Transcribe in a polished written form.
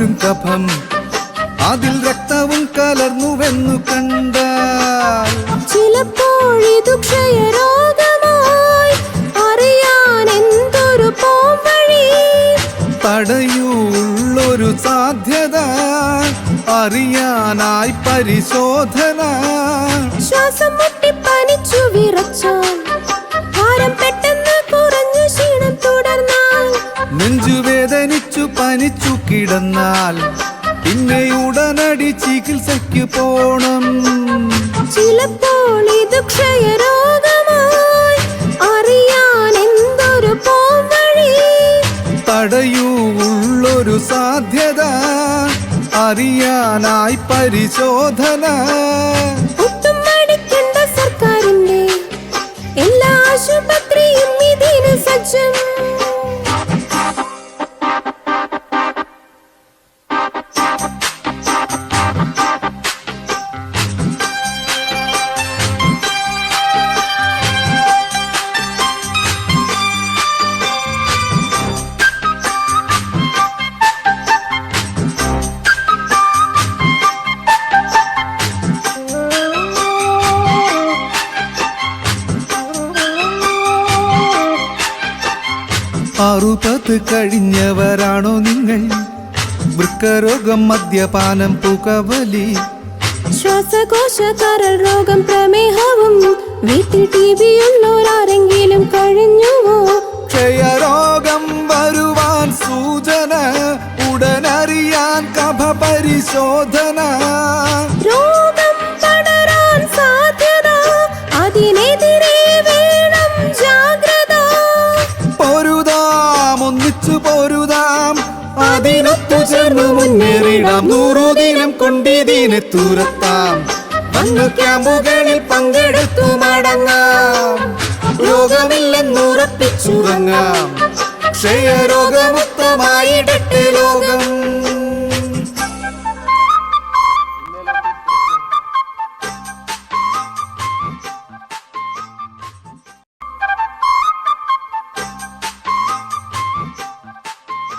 വരും കഫം അതിൽ രക്തവും കലർന്നുവെന്നു കണ്ടാൽ ചിലപ്പോഴിതു ക്ഷയരോഗമായി അറിയാൻ എന്തൊരു പോംവഴി തടയുള്ളൊരു സാധ്യത അറിയാനായി പരിശോധന ശ്വാസം മുട്ടി പനിച്ചു വിറച്ചാൽ ഭാരം പെട്ടെന്ന് കുറഞ്ഞു ക്ഷീണം തുടർന്നാൽ നെഞ്ചുവേദനിച്ചു പനിച്ചു കിടന്നാൽ പിന്നെ ഉടനടി ചികിത്സയ്ക്ക് പോണം ചിലപ്പോൾ ഇത് ക്ഷയരോഗമായി അറിയാൻ എന്തൊരു പോംവഴി തടയുള്ളൊരു സാധ്യത അറിയാനായി പരിശോധന ഒട്ടും മടിക്കണ്ട സർക്കാരിന്റെ എല്ലാ ആശുപത്രിയും ഇതിന് സജ്ജം അറുപത് കഴിഞ്ഞവരാണോ നിങ്ങൾ? വൃക്കരോഗം, മദ്യപാനം, പുകവലി, ശ്വാസകോശ കരൾ രോഗം, പ്രമേഹവും വീട്ടിൽ TB ഉള്ളോരാരെങ്കിലും കഴിഞ്ഞുവോ? ക്ഷയരോഗം വരുവാൻ സൂചന ഉടനറിയാൻ കഫ പരിശോധന രോഗം പടരാൻ സാധ്യത അതിനെതിരെ വേണം ജാഗ്രത പൊരുതാം, ഒന്നിച്ചു പൊരുതാം, അതിനൊത്തു ചേർന്ന് മുന്നേറിടാം. 100 ദിനം കൊണ്ടിതിനെ തുരത്താം. വന്നു ക്യാമ്പുകളിൽ പങ്കെടുത്തു മടങ്ങാം. രോഗമില്ലെന്നുറപ്പിച്ചുറങ്ങാം. ക്ഷയരോഗമുക്തമായിടട്ടെ